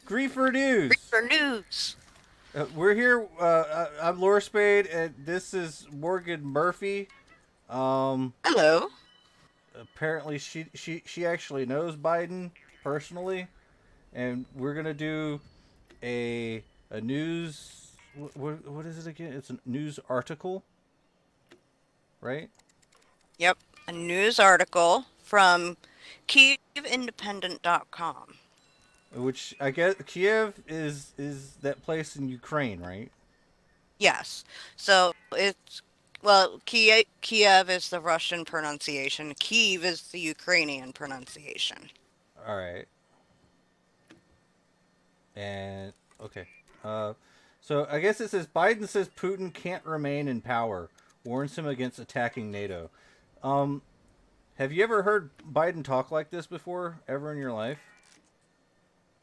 Griefer News. Reaper News. We're here. I'm Laura Spade, and this is Morgan Murphy. Um, Hello. apparently, she actually knows Biden personally, and we're gonna do a news. What is it again? It's a news article, right? Yep. A news article from KievIndependent.com. Which I guess Kiev is that place in Ukraine, right? Yes. So it's, Kiev is the Russian pronunciation. Kiev is the Ukrainian pronunciation. All right. And okay. Uh, so I guess it says Biden says Putin can't remain in power, warns him against attacking NATO. Um, have you ever heard Biden talk like this before, ever in your life?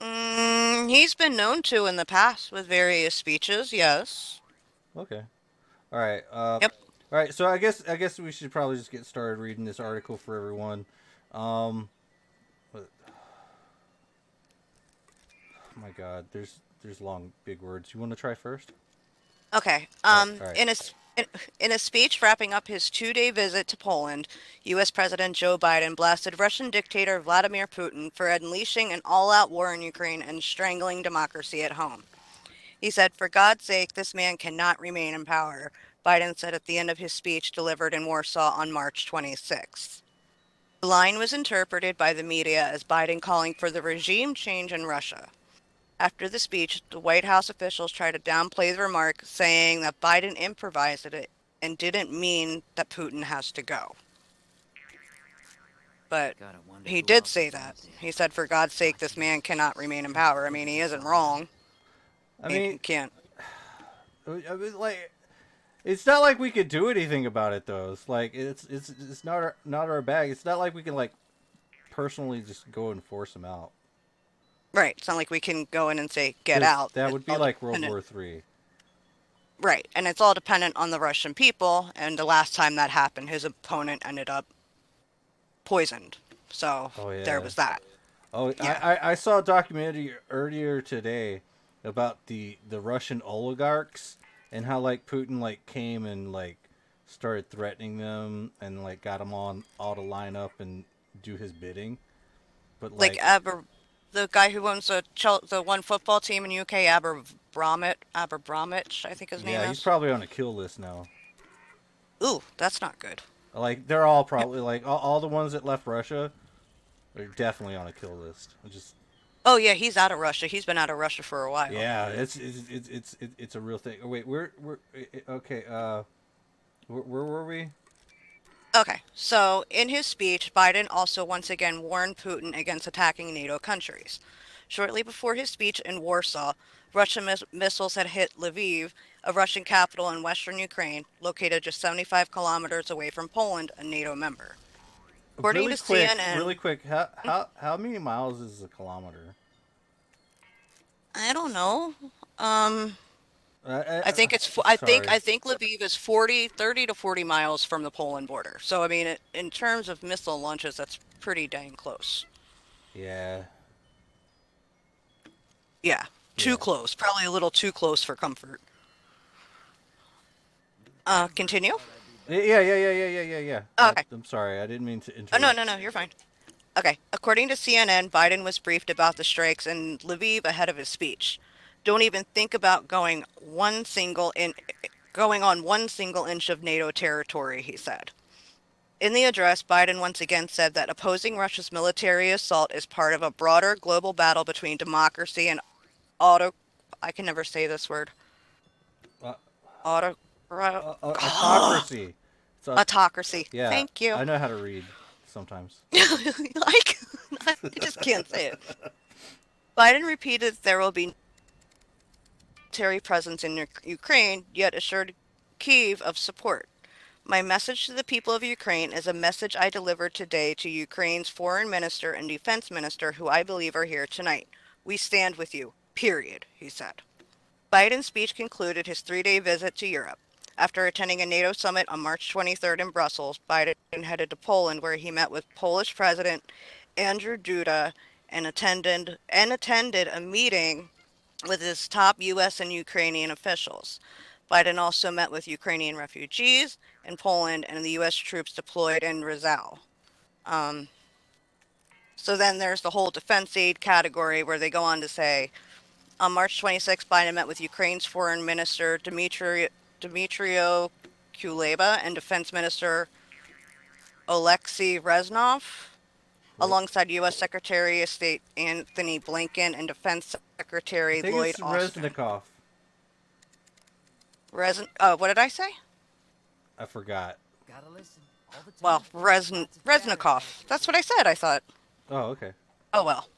He's been known to in the past with various speeches, yes. Okay. All right. Yep. All right. So I guess we should probably just get started reading this article for everyone. Um, but, oh my God, there's long big words. You want to try first? Okay. All right. In a speech wrapping up his 2-day visit to Poland, U.S. President Joe Biden blasted Russian dictator Vladimir Putin for unleashing an all-out war in Ukraine and strangling democracy at home. He said, "For God's sake, this man cannot remain in power," Biden said at the end of his speech delivered in Warsaw on March 26th. The line was interpreted by the media as Biden calling for the regime change in Russia. After the speech, the White House officials tried to downplay the remark, saying that Biden improvised it and didn't mean that Putin has to go. But Gotta wonder he who did else say is that. out there He said, "For God's sake, this watching man us, cannot remain in power." I mean, keeping he us isn't all alive. wrong. I I mean, mean, he can't. like it's not like we could do anything about it though. It's like it's not our bag. It's not like we can like personally just go and force them out Right. It's not like we can go in and say, "Get because out." that It's would be all like World dependent. War Three. Right. And it's all dependent on the Russian people. And the last time that happened, his opponent ended up poisoned. So Oh there yeah. was that. Oh, Yeah. I saw a documentary earlier today about the Russian oligarchs and how like Putin like came and like started threatening them and like got them all to line up and do his bidding. But Like like the guy who owns the one football team in UK, Aberbromwich, I think his name yeah, he's is. probably on a kill list now. Ooh, that's not good. Like they're all probably like all the ones that left Russia are definitely on a kill list. Just Oh yeah, he's out of Russia. He's been out of Russia for a while. yeah, it's a real thing. Oh, wait, we're okay. Where were we? Okay, so in his speech, Biden also once again warned Putin against attacking NATO countries. Shortly before his speech in Warsaw, Russian missiles had hit Lviv, a Russian capital in western Ukraine, located just 75 kilometers away from Poland, a NATO member. According to Really CNN, quick. How many miles is a kilometer? I don't know. Um, Sorry. I think Lviv is 30 to 40 miles from the Poland border. So I mean, in terms of missile launches, that's pretty dang close. Yeah, Yeah, too yeah, close. Probably a little too close for comfort. Continue. Thought I'd be back. yeah. Okay. I'm sorry. I didn't mean to Oh, no, interrupt. no, no, you're fine. Okay. According to CNN, Biden was briefed about the strikes in Lviv ahead of his speech. Don't even think about going on one single inch of NATO territory, he said. In the address, Biden once again said that opposing Russia's military assault is part of a broader global battle between democracy and auto I can never say this word. Uh, Auto autocracy. So autocracy. yeah, Thank you. I know how to read sometimes. Like I just can't say it. Biden repeated there will be military presence in Ukraine, yet assured Kyiv of support. My message to the people of Ukraine is a message I delivered today to Ukraine's foreign minister and defense minister, who I believe are here tonight. We stand with you, period, he said. Biden's speech concluded his 3-day visit to Europe. After attending a NATO summit on March 23rd in Brussels, Biden headed to Poland where he met with Polish President Andrew Duda and attended a meeting with his top U.S. and Ukrainian officials. Biden also met with Ukrainian refugees in Poland and the U.S. troops deployed in Rizal. Um, so then there's the whole defense aid category where they go on to say on March 26th, Biden met with Ukraine's Foreign Minister Dmytro Kuleba and Defense Minister Oleksiy Reznov, What? alongside U.S. Secretary of State Anthony Blinken and Defense I Secretary think Lloyd it's Austin. Reznikov. What did I say? I forgot. Gotta listen all the Well, time. Lots of chatter about Reznikov. it. That's what I said. I thought. Oh, okay. Oh well.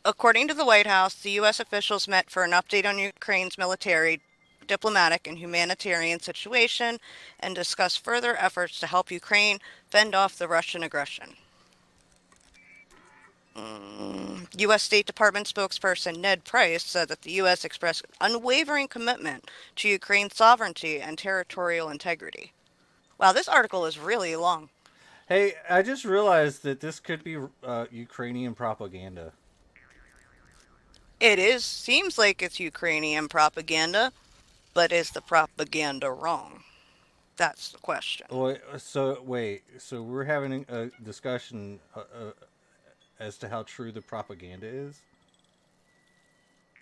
According to the White House, the U.S. officials met for an update on Ukraine's military, diplomatic, and humanitarian situation and discussed further efforts to help Ukraine fend off the Russian aggression. U.S. State Department spokesperson Ned Price said that the U.S. expressed unwavering commitment to Ukraine's sovereignty and territorial integrity. Wow, this article is really long. Hey, I just realized that this could be Ukrainian propaganda. Seems like it's Ukrainian propaganda, but is the propaganda wrong? That's the question. So we're having a discussion as to how true the propaganda is.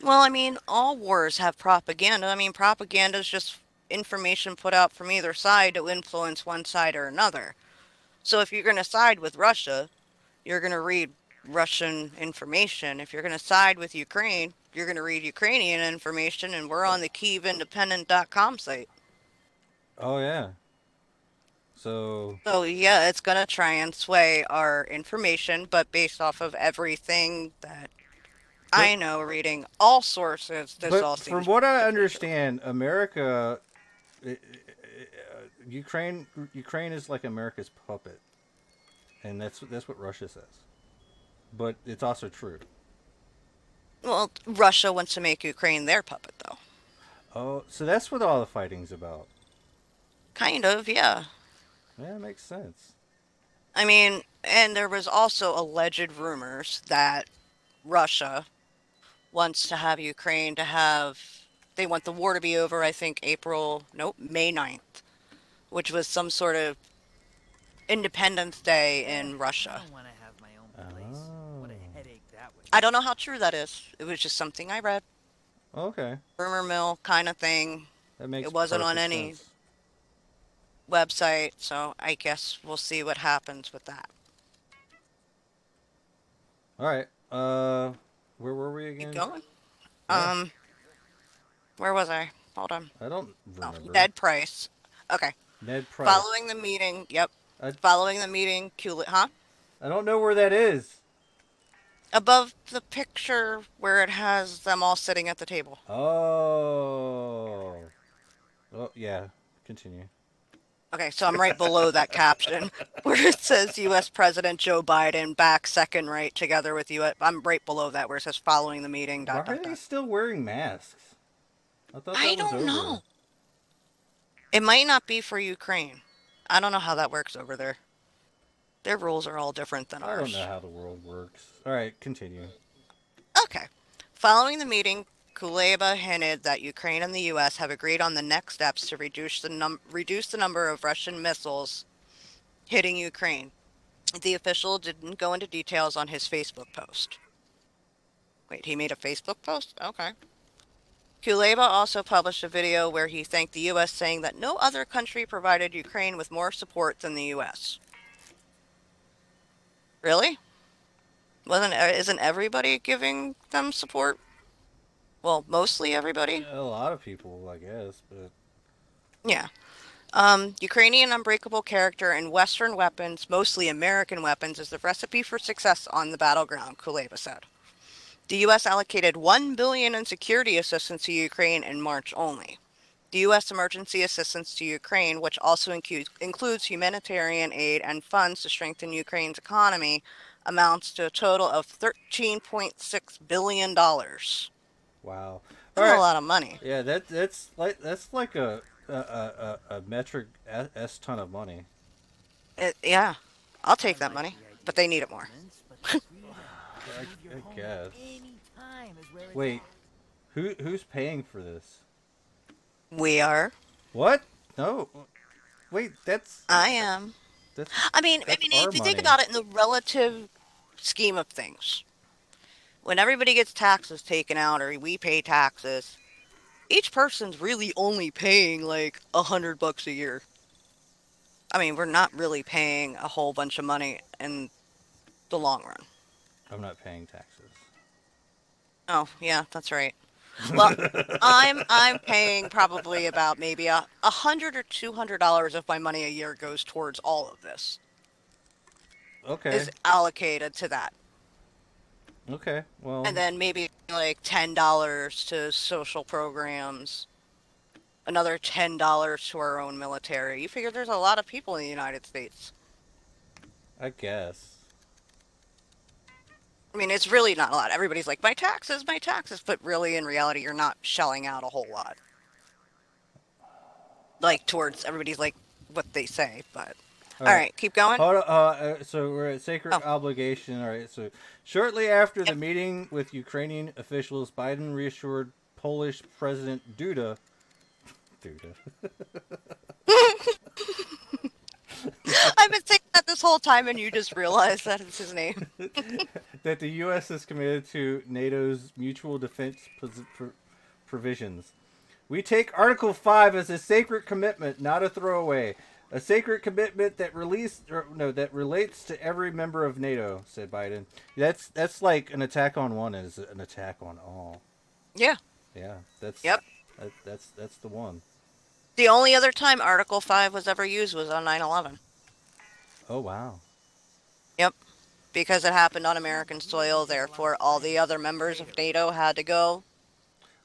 Well, I mean, all wars have propaganda. I mean, propaganda is just information put out from either side to influence one side or another. So if you're going to side with Russia, you're going to read Russian information. If you're going to side with Ukraine, you're going to read Ukrainian information, and we're on the KyievIndependent.com site. Oh yeah. So So yeah, it's going to try and sway our information, but based off of everything that but I know, reading all sources, this all but from seems what I relatively true. understand, America, Ukraine is like America's puppet, and that's what Russia says. But it's also true. Well, Russia wants to make Ukraine their puppet, though. Oh, so that's what all the fighting's about. Kind of, yeah. Yeah, it makes sense. I mean, and there was also alleged rumors that Russia wants to have Ukraine to have. They want the war to be over, I think, May 9th, which was some sort of Independence Day Eh, in I Russia. don't want to have my own place. Oh, What a headache that would I be. don't know how true that is. It was just something I read. okay, Rumor mill kind of thing. that makes It wasn't on perfect any sense. website, so I guess we'll see what happens with that. All right. Where were we Keep again? going. Yeah, Um, where was I? Hold on. I don't Oh, remember. Ned Price. Okay. Ned Price. Following the meeting, yep. I Following the meeting, huh? I don't know where that is. Above the picture where it has them all sitting at the table. Oh. Oh yeah. Continue. Okay, so I'm right below that caption where it says U.S. President Joe Biden back second right together with U.S. I'm right below that where it says following the meeting, Why dot, are dot, they dot. still wearing masks? I thought I that was don't over. know. It might not be for Ukraine. I don't know how that works over there. Their rules are all different than I don't know ours. how the world works. All right, continue. Okay. Following the meeting, Kuleba hinted that Ukraine and the U.S. have agreed on the next steps to reduce the number of Russian missiles hitting Ukraine. The official didn't go into details on his Facebook post. Wait, he made a Facebook post? Okay. Kuleba also published a video where he thanked the U.S., saying that no other country provided Ukraine with more support than the U.S. Really? Isn't everybody giving them support? Well, mostly everybody. A lot of people, I guess, but Yeah. Ukrainian unbreakable character and Western weapons, mostly American weapons, is the recipe for success on the battleground, Kuleba said. The U.S. allocated $1 billion in security assistance to Ukraine in March only. The U.S. emergency assistance to Ukraine, which also includes humanitarian aid and funds to strengthen Ukraine's economy, amounts to a total of $13.6 billion. That's wow. All a right. lot of money. Yeah, that's like a metric s ton of money. Yeah, I'll I take that like money, the idea but they of need it more. settlements, but the freedom to I, move your I home at guess. any time is where it's Wait, at. who's paying for this? We are. What? No. Wait, I am. that's I that's mean, our if you think money. about it in the relative scheme of things, when everybody gets taxes taken out or we pay taxes, each person's really only paying like $100 a year. I mean, we're not really paying a whole bunch of money in the long run. I'm not paying taxes. Oh, yeah, that's right. Well, I'm paying probably about maybe a hundred or $200 of my money a year goes towards all of this Okay. is allocated to that, Okay. Well, and then maybe like $10 to social programs, another $10 to our own military. You figure there's a lot of people in the United States. I guess. I mean, it's really not a lot. Everybody's like, my taxes, but really, in reality, you're not shelling out a whole lot. Like towards everybody's like what they say, but All all right. right, keep going. Hold on, so we're at sacred Oh, obligation. All right. So shortly after the yep. meeting with Ukrainian officials, Biden reassured Polish President Duda, I've been saying that this whole time, and you just realized that it's his name. that the U.S. is committed to NATO's mutual defense provisions. We take Article 5 as a sacred commitment, not a throwaway. A sacred commitment that that relates to every member of NATO, said Biden. That's like an attack on one is an attack on all. Yeah. Yeah, Yep. that's the one. The only other time Article 5 was ever used was on 9/11. Oh wow. Yep. Because it happened on American soil, therefore all the other members of NATO had to go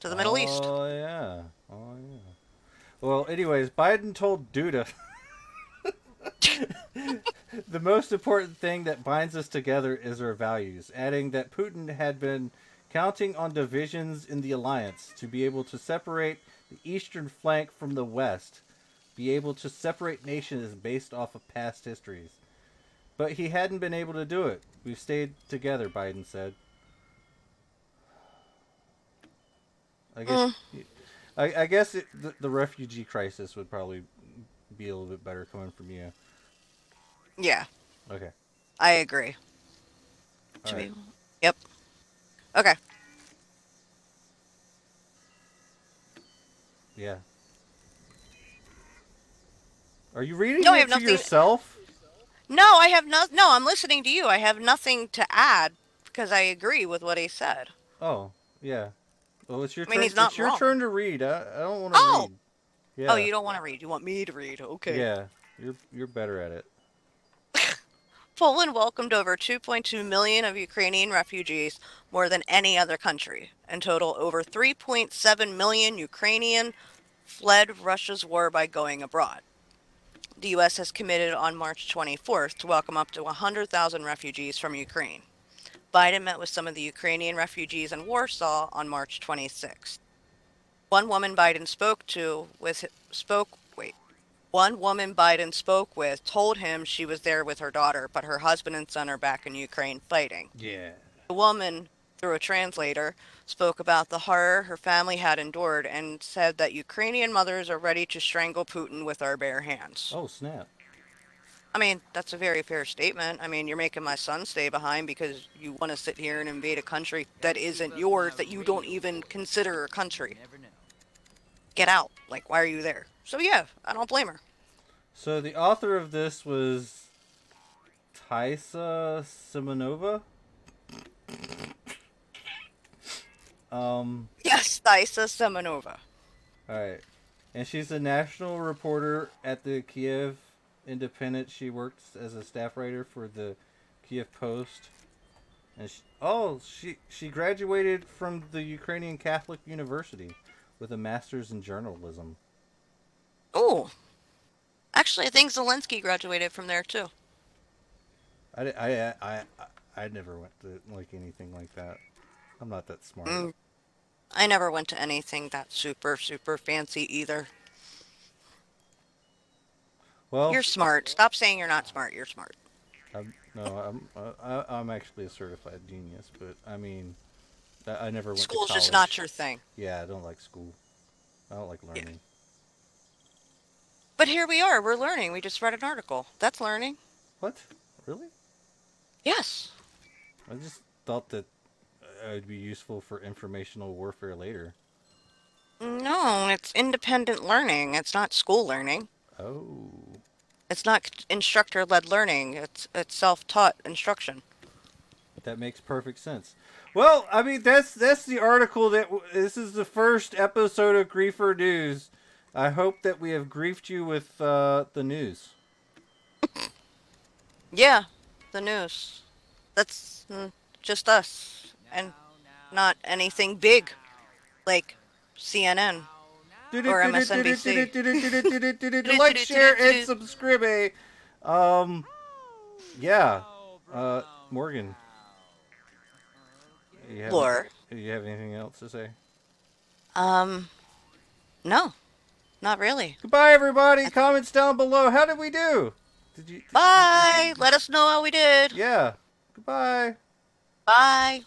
to the Middle East. Oh yeah. Oh yeah. Well, anyways, Biden told Duda the most important thing that binds us together is our values, adding that Putin had been counting on divisions in the alliance to be able to separate the eastern flank from the west, be able to separate nations based off of past histories. But he hadn't been able to do it. We've stayed together, Biden said. I guess Mm, I guess the refugee crisis would probably be a little bit better coming from you. yeah, Okay. I agree. All Should right. we? Yep. Okay. Yeah. Are you reading No, I it have to nothing. yourself? No, I have not. No, I'm listening to you. I have nothing to add because I agree with what he said. Oh, yeah. Well, it's your I mean, turn. he's It's not your wrong. turn to read. I don't want to Oh, read. oh, Yeah. you don't want to read. You want me to read. Okay. Yeah. You're better at it. Poland welcomed over 2.2 million of Ukrainian refugees, more than any other country. In total, over 3.7 million Ukrainian fled Russia's war by going abroad. The U.S. has committed on March 24th to welcome up to 100,000 refugees from Ukraine. Biden met with some of the Ukrainian refugees in Warsaw on March 26th. One woman Biden One woman Biden spoke with told him she was there with her daughter, but her husband and son are back in Ukraine fighting. Yeah. The woman, through a translator, spoke about the horror her family had endured and said that Ukrainian mothers are ready to strangle Putin with our bare hands. Oh snap. I mean, that's a very fair statement. I mean, you're making my son stay behind because you want to sit here and invade a country that Gotta keep isn't up with yours, my that you don't radio even bills. consider a You country. never know. Get out. Like, why are you there? So, yeah, I don't blame her. So the author of this was Taisa Simonova. Um. Yes, Thaisa Semenova. All right. And she's a national reporter at the Kiev Independent. She works as a staff writer for the Kiev Post. And she graduated from the Ukrainian Catholic University with a master's in journalism. Oh, actually, I think Zelensky graduated from there too. I never went to like anything like that. I'm not that smart. Mm, I never went to anything that super, super fancy either. Well, You're smart. Stop saying you're not smart. You're smart. I'm actually a certified genius, but I mean, I never went to School's just not college. your thing. Yeah, I don't like school. I don't like Yeah. learning. But here we are. We're learning. We just read an article. That's learning. What? Really? Yes. I just thought that it would be useful for informational warfare later. No, it's independent learning. It's not school learning. Oh, It's not instructor-led learning. It's self-taught instruction. that makes perfect sense. Well, I mean that's the article that this is the first episode of Griefer News. I hope that we have griefed you with the news. Yeah, the news. That's just us, and not anything big like CNN or MSNBC. Like, share, and subscribe. Um, yeah. Morgan, you have Lore. you have anything else to say? Um, no, not really. Goodbye, everybody. Comments down below. How did we do? Did you Bye. Let us know how we did. yeah. Goodbye. Bye.